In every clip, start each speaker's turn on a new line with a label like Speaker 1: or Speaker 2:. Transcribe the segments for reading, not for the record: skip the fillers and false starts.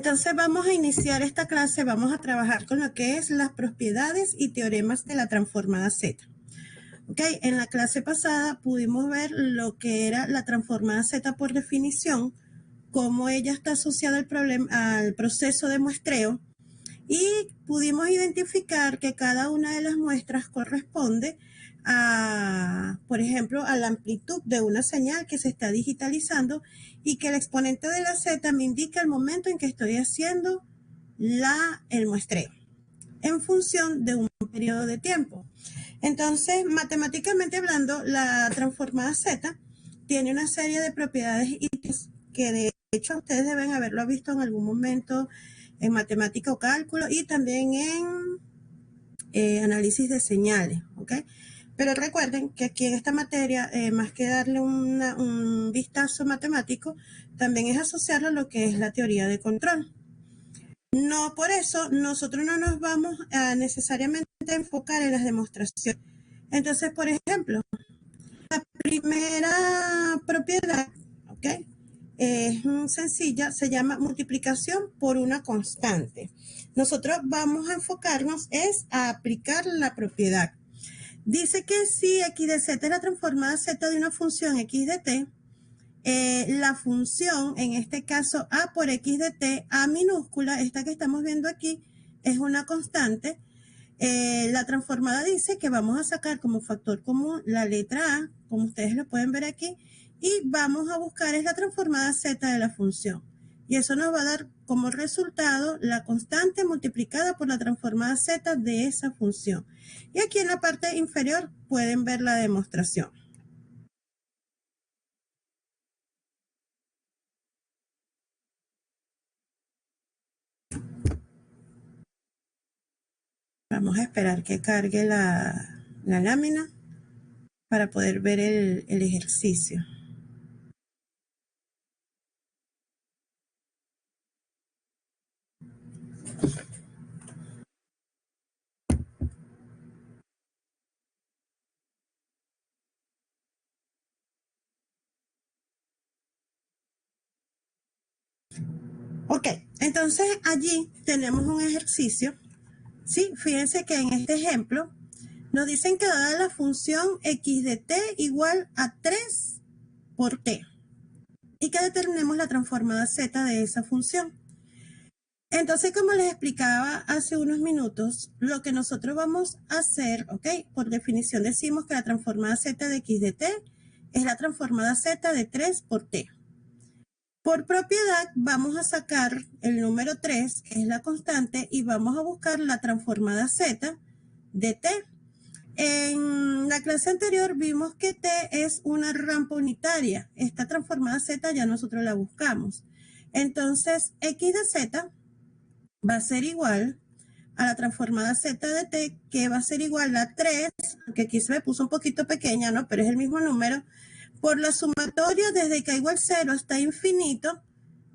Speaker 1: Entonces vamos a iniciar esta clase, vamos a trabajar con lo que es las propiedades y teoremas de la transformada Z. Ok, en la clase pasada pudimos ver lo que era la transformada Z por definición, cómo ella está asociada al proceso de muestreo, y pudimos identificar que cada una de las muestras corresponde a, por ejemplo, a la amplitud de una señal que se está digitalizando y que el exponente de la Z me indica el momento en que estoy haciendo el muestreo en función de un periodo de tiempo. Entonces, matemáticamente hablando, la transformada Z tiene una serie de propiedades que de hecho ustedes deben haberlo visto en algún momento en matemática o cálculo y también en análisis de señales, ¿ok? Pero recuerden que aquí en esta materia, más que darle un vistazo matemático, también es asociarlo a lo que es la teoría de control. No, por eso nosotros no nos vamos a necesariamente enfocar en las demostraciones. Entonces, por ejemplo, la primera propiedad, ¿ok? Es sencilla, se llama multiplicación por una constante. Nosotros vamos a enfocarnos a aplicar la propiedad. Dice que si x de z es la transformada z de una función x de t, la función, en este caso a por x de t, a minúscula, esta que estamos viendo aquí, es una constante. La transformada dice que vamos a sacar como factor común la letra a, como ustedes lo pueden ver aquí, y vamos a buscar es la transformada z de la función. Y eso nos va a dar como resultado la constante multiplicada por la transformada z de esa función. Y aquí en la parte inferior pueden ver la demostración. Vamos a esperar que cargue la lámina para poder ver el ejercicio. Ok, entonces allí tenemos un ejercicio. Sí, fíjense que en este ejemplo nos dicen que dada la función x de t igual a 3 por t y que determinemos la transformada z de esa función. Entonces, como les explicaba hace unos minutos, lo que nosotros vamos a hacer, ok, por definición decimos que la transformada z de x de t es la transformada z de 3 por t. Por propiedad vamos a sacar el número 3, que es la constante, y vamos a buscar la transformada z de t. En la clase anterior vimos que t es una rampa unitaria. Esta transformada z ya nosotros la buscamos. Entonces, x de z va a ser igual a la transformada z de t, que va a ser igual a 3, que aquí se me puso un poquito pequeña, ¿no? Pero es el mismo número, por la sumatoria desde k igual 0 hasta infinito,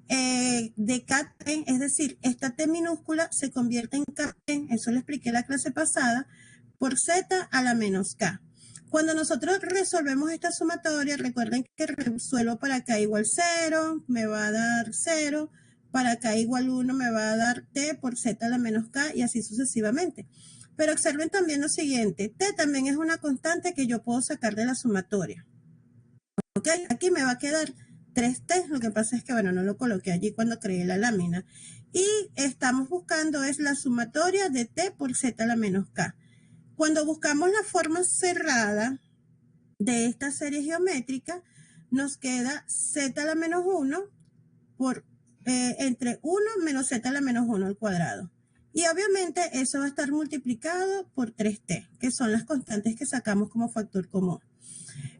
Speaker 1: de kt, es decir, esta t minúscula se convierte en kt, eso lo expliqué en la clase pasada, por z a la menos k. Cuando nosotros resolvemos esta sumatoria, recuerden que resuelvo para k igual 0, me va a dar 0, para k igual 1 me va a dar t por z a la menos k y así sucesivamente. Pero observen también lo siguiente, t también es una constante que yo puedo sacar de la sumatoria. Ok, aquí me va a quedar 3t, lo que pasa es que, bueno, no lo coloqué allí cuando creé la lámina. Y estamos buscando es la sumatoria de t por z a la menos k. Cuando buscamos la forma cerrada de esta serie geométrica, nos queda z a la menos 1 por, entre 1 menos z a la menos 1 al cuadrado. Y obviamente eso va a estar multiplicado por 3t, que son las constantes que sacamos como factor común.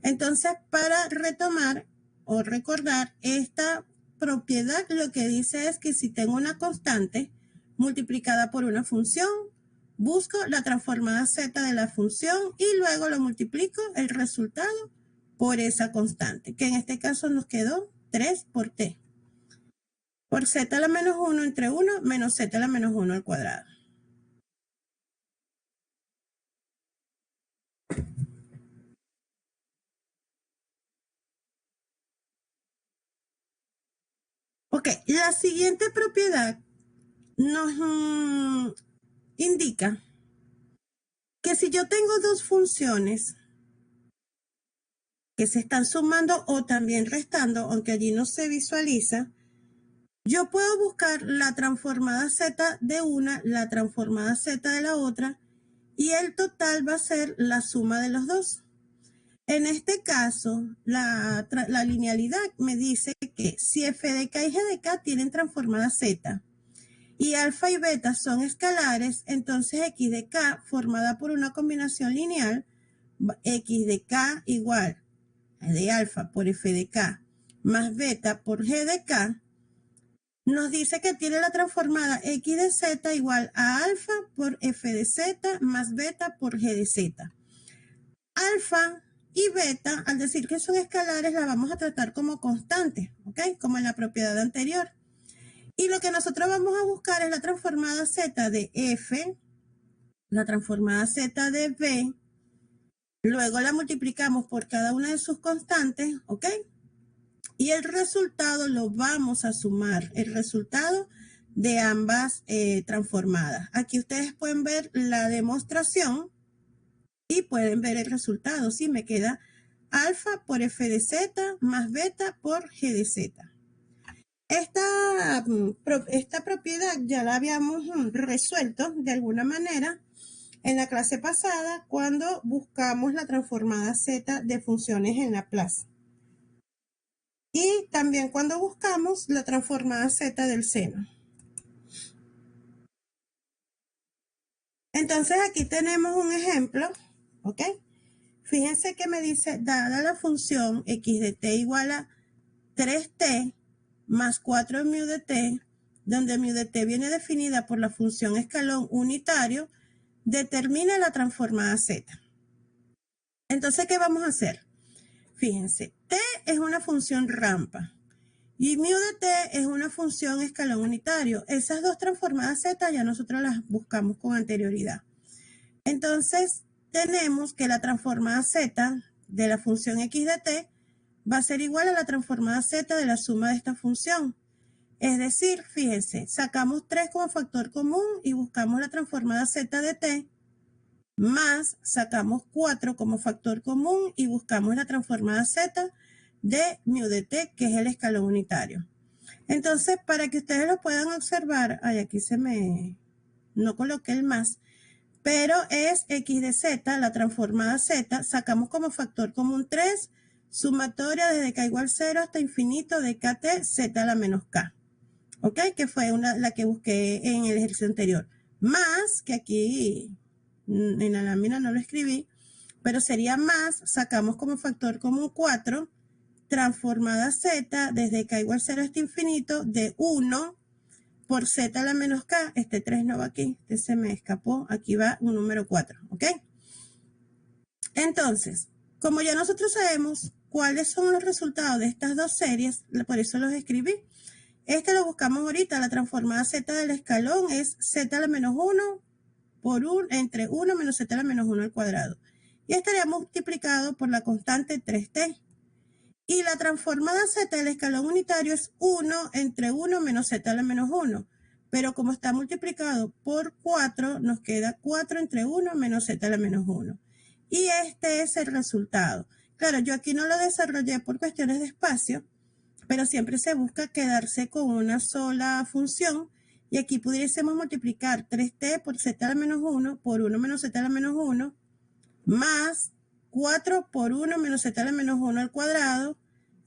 Speaker 1: Entonces, para retomar o recordar esta propiedad, lo que dice es que si tengo una constante multiplicada por una función, busco la transformada z de la función y luego lo multiplico el resultado por esa constante, que en este caso nos quedó 3 por t, por z a la menos 1 entre 1 menos z a la menos 1 al cuadrado. Ok, la siguiente propiedad nos indica que si yo tengo dos funciones que se están sumando o también restando, aunque allí no se visualiza, yo puedo buscar la transformada z de una, la transformada z de la otra, y el total va a ser la suma de los dos. En este caso, la linealidad me dice que si f de k y g de k tienen transformada z y alfa y beta son escalares, entonces x de k formada por una combinación lineal, x de k igual de alfa por f de k más beta por g de k, nos dice que tiene la transformada x de z igual a alfa por f de z más beta por g de z. Alfa y beta, al decir que son escalares, la vamos a tratar como constante, ¿ok? Como en la propiedad anterior. Y lo que nosotros vamos a buscar es la transformada z de f, la transformada z de b, luego la multiplicamos por cada una de sus constantes, ¿ok? Y el resultado lo vamos a sumar, el resultado de ambas transformadas. Aquí ustedes pueden ver la demostración y pueden ver el resultado. Sí, me queda alfa por f de z más beta por g de z. Esta propiedad ya la habíamos resuelto de alguna manera en la clase pasada cuando buscamos la transformada z de funciones en Laplace. Y también cuando buscamos la transformada z del seno. Entonces aquí tenemos un ejemplo, ¿ok? Fíjense que me dice, dada la función x de t igual a 3t más 4 mu de t, donde mu de t viene definida por la función escalón unitario, determina la transformada z. Entonces, ¿qué vamos a hacer? Fíjense, t es una función rampa y mu de t es una función escalón unitario. Esas dos transformadas z ya nosotros las buscamos con anterioridad. Entonces, tenemos que la transformada z de la función x de t va a ser igual a la transformada z de la suma de esta función. Es decir, fíjense, sacamos 3 como factor común y buscamos la transformada z de t, más sacamos 4 como factor común y buscamos la transformada z de mu de t, que es el escalón unitario. Entonces, para que ustedes lo puedan observar, aquí no coloqué el más, pero es x de z, la transformada z, sacamos como factor común 3, sumatoria desde k igual 0 hasta infinito de kt z a la menos k. ¿Ok? Que fue la que busqué en el ejercicio anterior. Más, que aquí en la lámina no lo escribí, pero sería más, sacamos como factor común 4, transformada z desde k igual 0 hasta infinito de 1 por z a la menos k. Este 3 no va aquí, este se me escapó, aquí va un número 4, ¿ok? Entonces, como ya nosotros sabemos cuáles son los resultados de estas dos series, por eso los escribí. Este lo buscamos ahorita, la transformada z del escalón es z a la menos 1 por 1 entre 1 menos z a la menos 1 al cuadrado. Y estaría multiplicado por la constante 3t. Y la transformada z del escalón unitario es 1 entre 1 menos z a la menos 1. Pero como está multiplicado por 4, nos queda 4 entre 1 menos z a la menos 1. Y este es el resultado. Claro, yo aquí no lo desarrollé por cuestiones de espacio, pero siempre se busca quedarse con una sola función. Y aquí pudiésemos multiplicar 3t por z a la menos 1 por 1 menos z a la menos 1 más 4 por 1 menos z a la menos 1 al cuadrado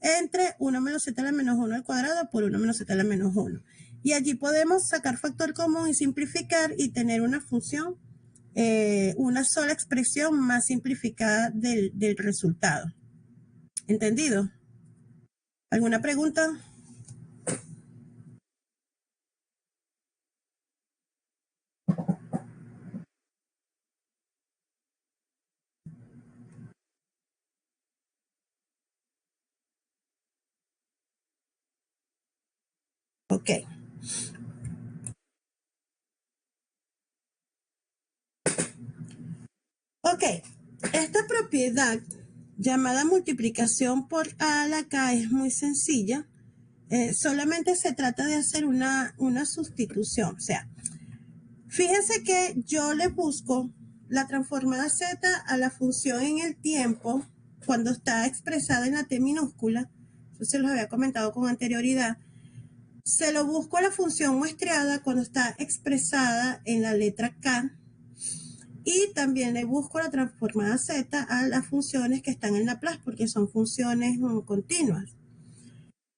Speaker 1: entre 1 menos z a la menos 1 al cuadrado por 1 menos z a la menos 1. Y allí podemos sacar factor común y simplificar y tener una función, una sola expresión más simplificada del resultado. ¿Entendido? ¿Alguna pregunta? Ok. Ok, esta propiedad llamada multiplicación por A a la K es muy sencilla. Solamente se trata de hacer una sustitución. O sea, fíjense que yo le busco la transformada z a la función en el tiempo cuando está expresada en la t minúscula. Eso se los había comentado con anterioridad. Se lo busco a la función muestreada cuando está expresada en la letra k. Y también le busco la transformada z a las funciones que están en Laplace porque son funciones continuas.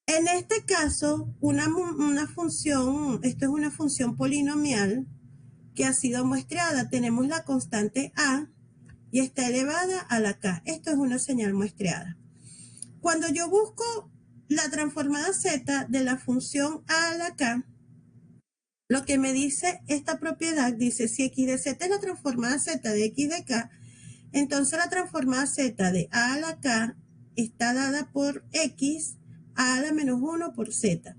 Speaker 1: En este caso, una función, esto es una función polinomial que ha sido muestreada. Tenemos la constante a y está elevada a la k. Esto es una señal muestreada. Cuando yo busco la transformada z de la función a la k, lo que me dice esta propiedad, dice si x de z es la transformada z de x de k, entonces la transformada z de a a la k está dada por x a la menos 1 por z.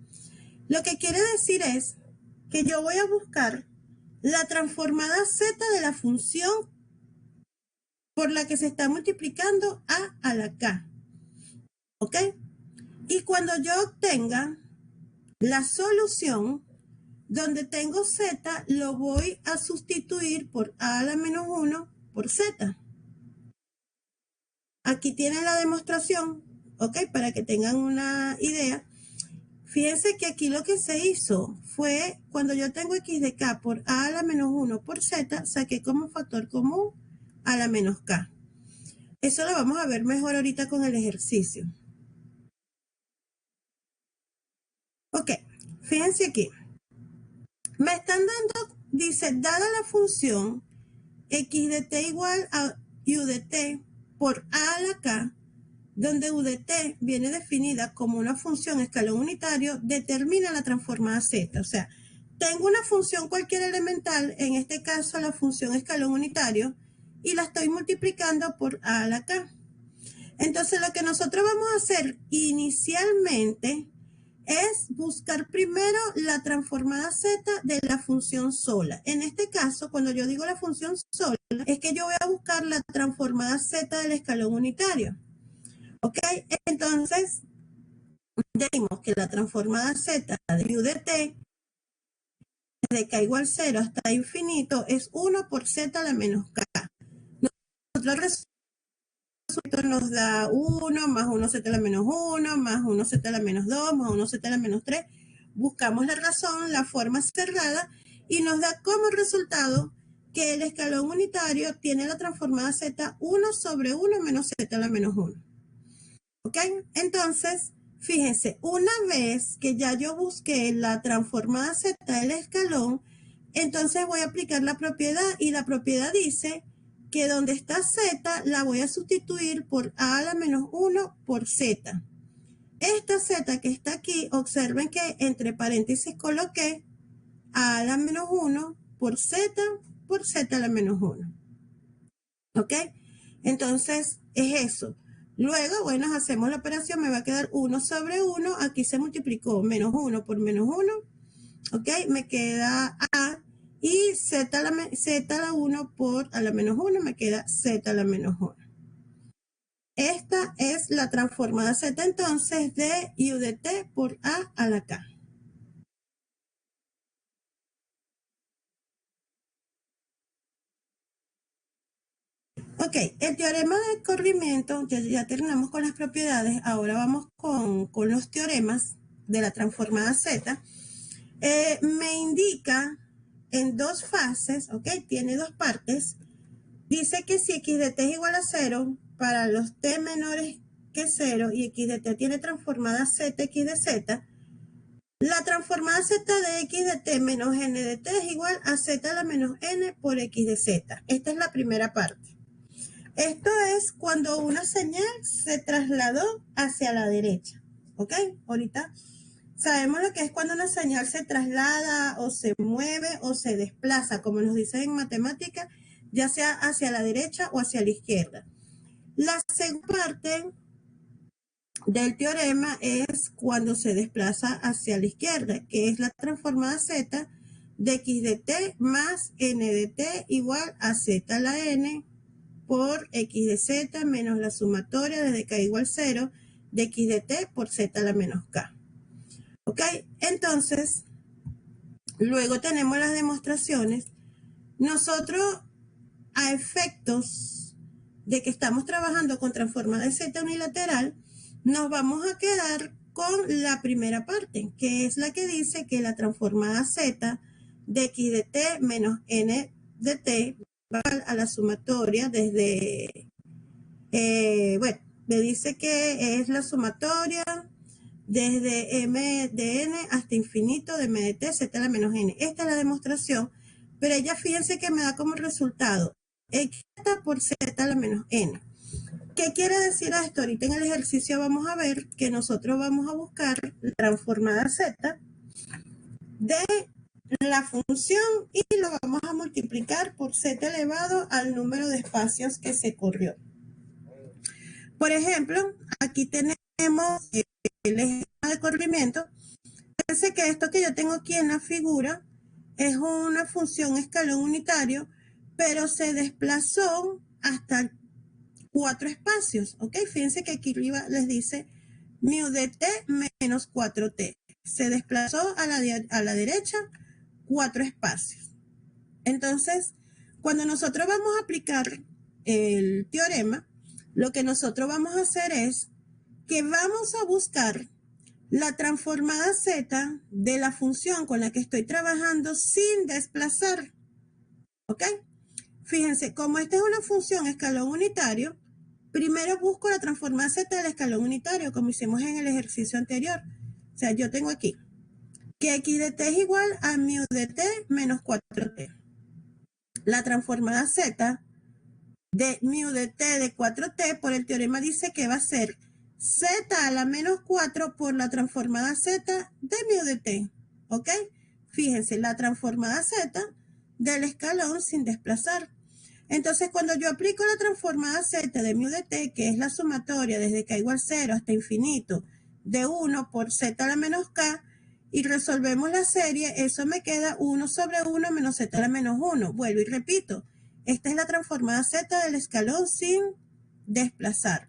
Speaker 1: Lo que quiere decir es que yo voy a buscar la transformada z de la función por la que se está multiplicando a la k. ¿Ok? Y cuando yo obtenga la solución, donde tengo z, lo voy a sustituir por a la menos 1 por z. Aquí tienen la demostración, ¿ok? Para que tengan una idea. Fíjense que aquí lo que se hizo fue, cuando yo tengo x de k por a la menos 1 por z, saqué como factor común a la menos k. Eso lo vamos a ver mejor ahorita con el ejercicio. Ok, fíjense aquí. Me están dando, dice, dada la función x de t igual a u de t por a la k, donde u de t viene definida como una función escalón unitario, determina la transformada z. O sea, tengo una función cualquier elemental, en este caso la función escalón unitario, y la estoy multiplicando por a la k. Entonces lo que nosotros vamos a hacer inicialmente es buscar primero la transformada z de la función sola. En este caso, cuando yo digo la función sola, es que yo voy a buscar la transformada z del escalón unitario. ¿Ok? Entonces, decimos que la transformada z de u de t, desde k igual 0 hasta infinito, es 1 por z a la menos k. Nosotros nos da 1 más 1z a la menos 1 más 1z a la menos 2 más 1z a la menos 3. Buscamos la razón, la forma cerrada y nos da como resultado que el escalón unitario tiene la transformada z 1 sobre 1 menos z a la menos 1. ¿Ok? Entonces, fíjense, una vez que ya yo busqué la transformada z del escalón, entonces voy a aplicar la propiedad y la propiedad dice que donde está z la voy a sustituir por a la menos 1 por z. Esta z que está aquí, observen que entre paréntesis coloqué a la menos 1 por z a la menos 1. ¿Ok? Entonces, es eso. Luego, bueno, hacemos la operación, me va a quedar 1 sobre 1. Aquí se multiplicó menos 1 por menos 1. ¿Ok? Me queda a. Y z a la 1 por a la menos 1 me queda z a la menos 1. Esta es la transformada z entonces de u de t por a la k. Ok, el teorema de corrimiento, ya terminamos con las propiedades, ahora vamos con los teoremas de la transformada z. Me indica en dos fases, ok, tiene dos partes. Dice que si x de t es igual a 0 para los t menores que 0 y x de t tiene transformada z x de z, la transformada z de x de t menos n de t es igual a z a la menos n por x de z. Esta es la primera parte. Esto es cuando una señal se trasladó hacia la derecha, ¿ok? Ahorita sabemos lo que es cuando una señal se traslada o se mueve o se desplaza, como nos dicen en matemática, ya sea hacia la derecha o hacia la izquierda. La segunda parte del teorema es cuando se desplaza hacia la izquierda, que es la transformada z de x de t más n de t igual a z a la n por x de z menos la sumatoria desde k igual 0 de x de t por z a la menos k. ¿Ok? Entonces, luego tenemos las demostraciones. Nosotros, a efectos de que estamos trabajando con transformada de Z unilateral, nos vamos a quedar con la primera parte, que es la que dice que la transformada Z de x de t menos n de t va a la sumatoria desde, bueno, me dice que es la sumatoria desde m de n hasta infinito de m de t, z a la menos n. Esta es la demostración, pero ella fíjense que me da como resultado x por z a la menos n. ¿Qué quiere decir esto? Ahorita en el ejercicio vamos a ver que nosotros vamos a buscar la transformada z de la función y lo vamos a multiplicar por z elevado al número de espacios que se corrió. Por ejemplo, aquí tenemos el esquema de corrimiento. Fíjense que esto que yo tengo aquí en la figura es una función escalón unitario, pero se desplazó hasta 4 espacios, ¿ok? Fíjense que aquí arriba les dice mu de t menos 4t. Se desplazó a la derecha 4 espacios. Entonces, cuando nosotros vamos a aplicar el teorema, lo que nosotros vamos a hacer es que vamos a buscar la transformada z de la función con la que estoy trabajando sin desplazar. ¿Ok? Fíjense, como esta es una función escalón unitario, primero busco la transformada z del escalón unitario, como hicimos en el ejercicio anterior. O sea, yo tengo aquí que x de t es igual a mu de t menos 4t. La transformada z de mu de t de 4t por el teorema dice que va a ser z a la menos 4 por la transformada z de mu de t. ¿Ok? Fíjense, la transformada z del escalón sin desplazar. Entonces, cuando yo aplico la transformada z de mu de t, que es la sumatoria desde k igual 0 hasta infinito de 1 por z a la menos k, y resolvemos la serie, eso me queda 1 sobre 1 menos z a la menos 1. Vuelvo y repito, esta es la transformada z del escalón sin desplazar.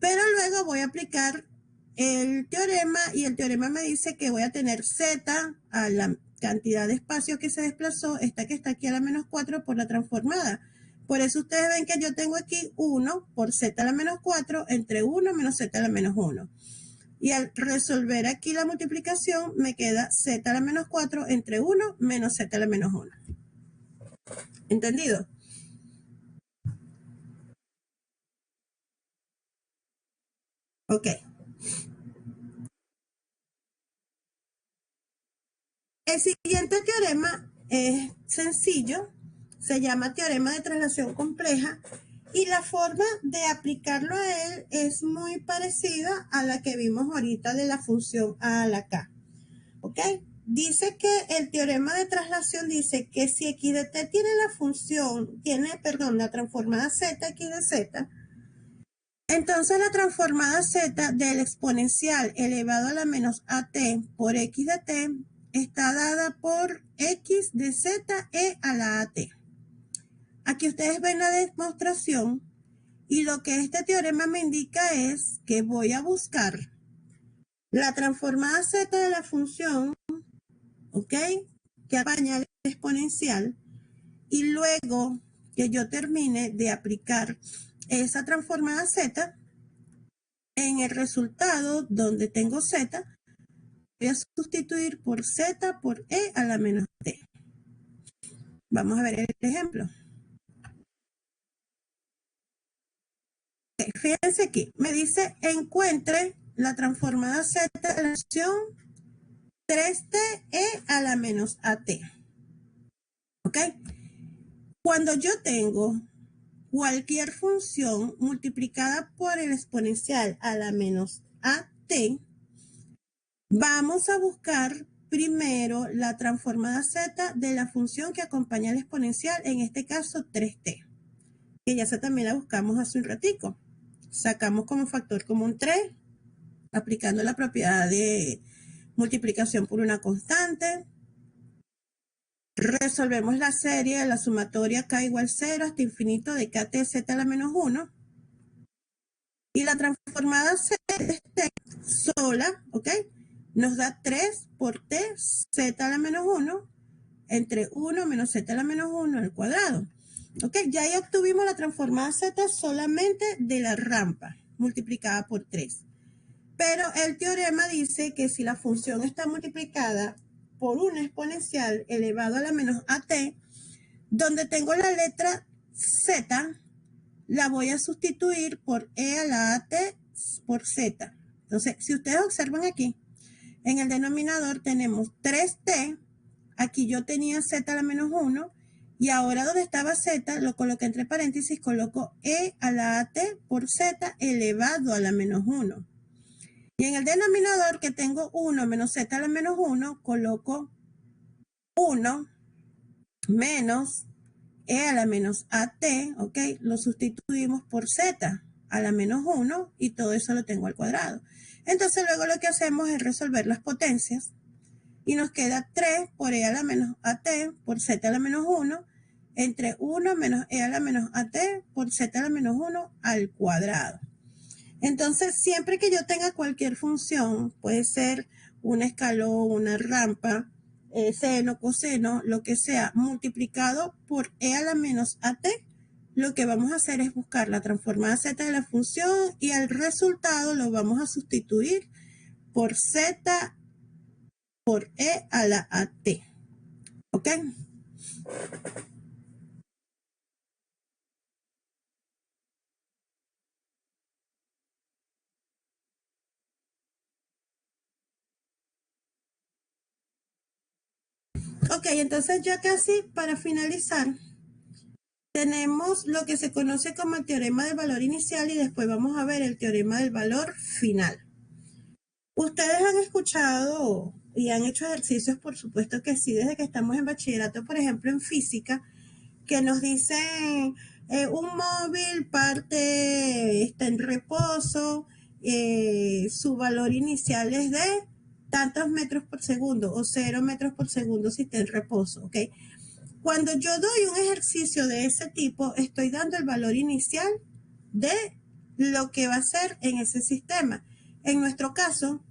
Speaker 1: Pero luego voy a aplicar el teorema y el teorema me dice que voy a tener z a la cantidad de espacio que se desplazó, esta que está aquí a la menos 4 por la transformada. Por eso ustedes ven que yo tengo aquí 1 por z a la menos 4 entre 1 menos z a la menos 1. Y al resolver aquí la multiplicación me queda z a la menos 4 entre 1 menos z a la menos 1. ¿Entendido? Ok. El siguiente teorema es sencillo, se llama teorema de traslación compleja y la forma de aplicarlo a él es muy parecida a la que vimos ahorita de la función a la k. ¿Ok? Dice que el teorema de traslación dice que si x de t tiene la transformada z x de z, entonces la transformada z del exponencial elevado a la menos at por x de t está dada por x de z e a la at. Aquí ustedes ven la demostración y lo que este teorema me indica es que voy a buscar la transformada z de la función, ¿ok? Que acompaña al exponencial y luego que yo termine de aplicar esa transformada z, en el resultado donde tengo z, voy a sustituir por z por e a la menos t. Vamos a ver el ejemplo. Okay, fíjense aquí, me dice encuentre la transformada z de la función 3t e a la menos at. ¿Ok? Cuando yo tengo cualquier función multiplicada por el exponencial a la menos at, vamos a buscar primero la transformada z de la función que acompaña al exponencial, en este caso 3t, que ya también la buscamos hace un ratico. Sacamos como factor común 3, aplicando la propiedad de multiplicación por una constante. Resolvemos la serie de la sumatoria k igual 0 hasta infinito de kt z a la menos 1. Y la transformada z sola, ¿ok? nos da 3 por t z a la menos 1 entre 1 menos z a la menos 1 al cuadrado. Ok, ya ahí obtuvimos la transformada z solamente de la rampa multiplicada por 3. Pero el teorema dice que si la función está multiplicada por una exponencial elevado a la menos at, donde tengo la letra z, la voy a sustituir por e a la at por z. Entonces, si ustedes observan aquí, en el denominador tenemos 3t, aquí yo tenía z a la menos 1, y ahora donde estaba z, lo coloqué entre paréntesis, coloco e a la at por z elevado a la menos 1. Y en el denominador que tengo 1 menos z a la menos 1, coloco 1 menos e a la menos at, ¿ok? Lo sustituimos por z a la menos 1 y todo eso lo tengo al cuadrado. Entonces luego lo que hacemos es resolver las potencias y nos queda 3 por e a la menos at por z a la menos 1 entre 1 menos e a la menos at por z a la menos 1 al cuadrado. Entonces, siempre que yo tenga cualquier función, puede ser un escalón, una rampa, seno, coseno, lo que sea, multiplicado por e a la menos at, lo que vamos a hacer es buscar la transformada z de la función y al resultado lo vamos a sustituir por z por e a la at. ¿Ok? Ok, entonces ya casi para finalizar, tenemos lo que se conoce como el teorema del valor inicial y después vamos a ver el teorema del valor final. Ustedes han escuchado y han hecho ejercicios, por supuesto que sí, desde que estamos en bachillerato, por ejemplo, en física, que nos dicen un móvil parte está en reposo, su valor inicial es de tantos metros por segundo o 0 metros por segundo si está en reposo, ¿ok? Cuando yo doy un ejercicio de ese tipo, estoy dando el valor inicial de lo que va a ser en ese sistema. En nuestro caso,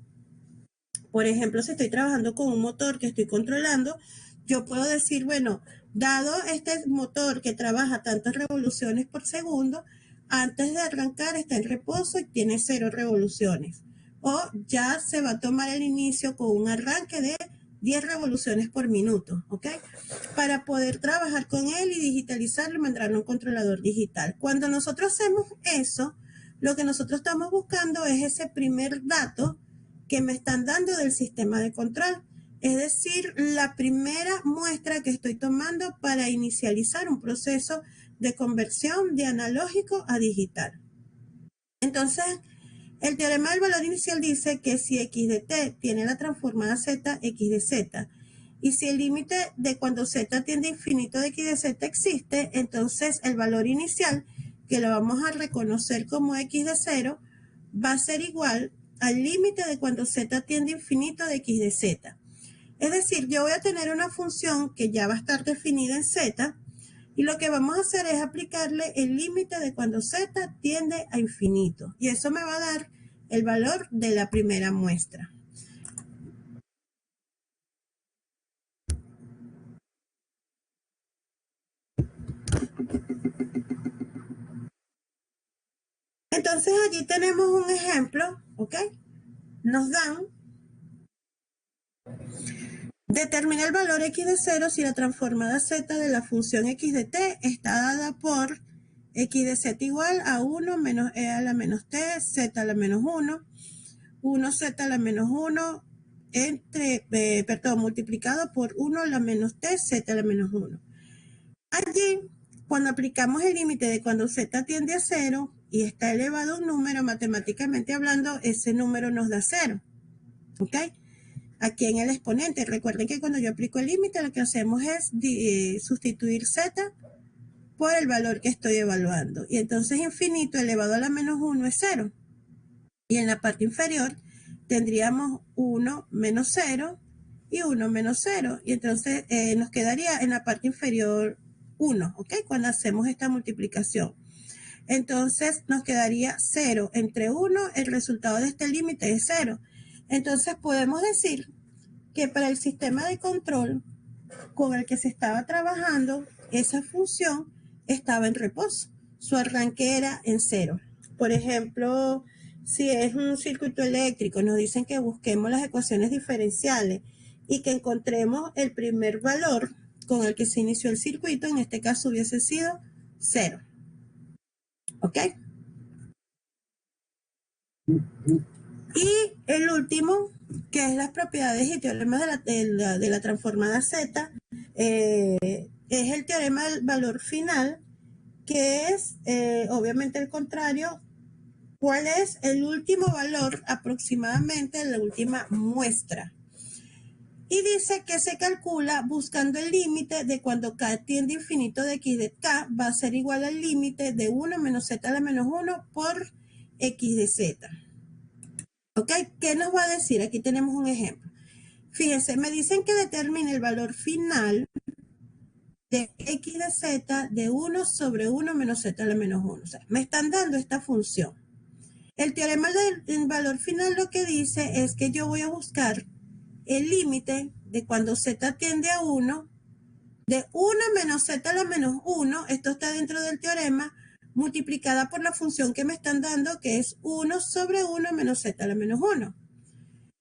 Speaker 1: por ejemplo, si estoy trabajando con un motor que estoy controlando, yo puedo decir, bueno, dado este motor que trabaja tantas revoluciones por segundo, antes de arrancar está en reposo y tiene 0 revoluciones. O ya se va a tomar el inicio con un arranque de 10 revoluciones por minuto, ¿ok? Para poder trabajar con él y digitalizarlo y mandarlo a un controlador digital. Cuando nosotros hacemos eso, lo que nosotros estamos buscando es ese primer dato que me están dando del sistema de control. Es decir, la primera muestra que estoy tomando para inicializar un proceso de conversión de analógico a digital. Entonces, el teorema del valor inicial dice que si x de t tiene la transformada z, x de z, y si el límite de cuando z tiende a infinito de x de z existe, entonces el valor inicial, que lo vamos a reconocer como x de 0, va a ser igual al límite de cuando z tiende a infinito de x de z. Es decir, yo voy a tener una función que ya va a estar definida en z, y lo que vamos a hacer es aplicarle el límite de cuando z tiende a infinito. Y eso me va a dar el valor de la primera muestra. Entonces allí tenemos un ejemplo, ¿ok? Nos dan, determina el valor x de 0 si la transformada z de la función x de t está dada por x de z igual a 1 menos e a la menos t, z a la menos 1, 1z a la menos 1, multiplicado por 1 a la menos t, z a la menos 1. Allí, cuando aplicamos el límite de cuando z tiende a 0 y está elevado a un número, matemáticamente hablando, ese número nos da 0. ¿Ok? Aquí en el exponente, recuerden que cuando yo aplico el límite, lo que hacemos es sustituir z por el valor que estoy evaluando. Y entonces infinito elevado a la menos 1 es 0. Y en la parte inferior tendríamos 1 menos 0 y 1 menos 0. Y entonces nos quedaría en la parte inferior 1, ¿ok? Cuando hacemos esta multiplicación. Entonces nos quedaría 0 entre 1, el resultado de este límite es 0. Entonces podemos decir que para el sistema de control con el que se estaba trabajando, esa función estaba en reposo. Su arranque era en 0. Por ejemplo, si es un circuito eléctrico, nos dicen que busquemos las ecuaciones diferenciales y que encontremos el primer valor con el que se inició el circuito, en este caso hubiese sido 0. ¿Ok? Y el último, que es las propiedades y teoremas de la transformada Z, es el teorema del valor final, que es obviamente el contrario. ¿Cuál es el último valor aproximadamente en la última muestra? Y dice que se calcula buscando el límite de cuando k tiende a infinito de x de k va a ser igual al límite de 1 menos z a la menos 1 por x de z. ¿Ok? ¿Qué nos va a decir? Aquí tenemos un ejemplo. Fíjense, me dicen que determine el valor final de x de z de 1 sobre 1 menos z a la menos 1. O sea, me están dando esta función. El teorema del valor final lo que dice es que yo voy a buscar el límite de cuando z tiende a 1, de 1 menos z a la menos 1, esto está dentro del teorema, multiplicada por la función que me están dando, que es 1 sobre 1 menos z a la menos 1.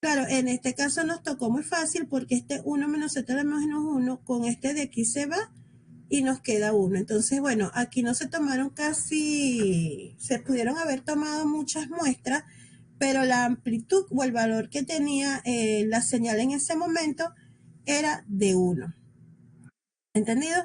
Speaker 1: Claro, en este caso nos tocó muy fácil porque este 1 menos z a la menos 1 con este de aquí se va y nos queda 1. Entonces, bueno, aquí no se tomaron casi, se pudieron haber tomado muchas muestras, pero la amplitud o el valor que tenía la señal en ese momento era de 1. ¿Entendido?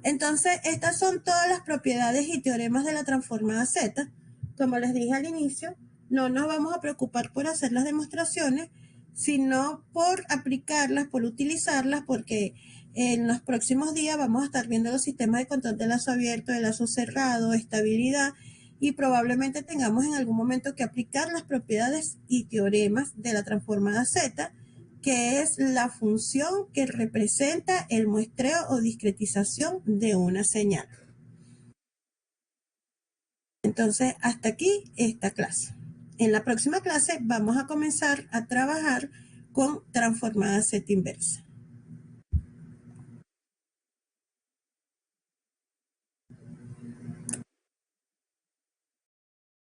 Speaker 1: Entonces, estas son todas las propiedades y teoremas de la transformada Z. Como les dije al inicio, no nos vamos a preocupar por hacer las demostraciones, sino por aplicarlas, por utilizarlas, porque en los próximos días vamos a estar viendo los sistemas de control de lazo abierto, de lazo cerrado, estabilidad, y probablemente tengamos en algún momento que aplicar las propiedades y teoremas de la transformada Z, que es la función que representa el muestreo o discretización de una señal. Entonces, hasta aquí esta clase. En la próxima clase vamos a comenzar a trabajar con transformada Z inversa.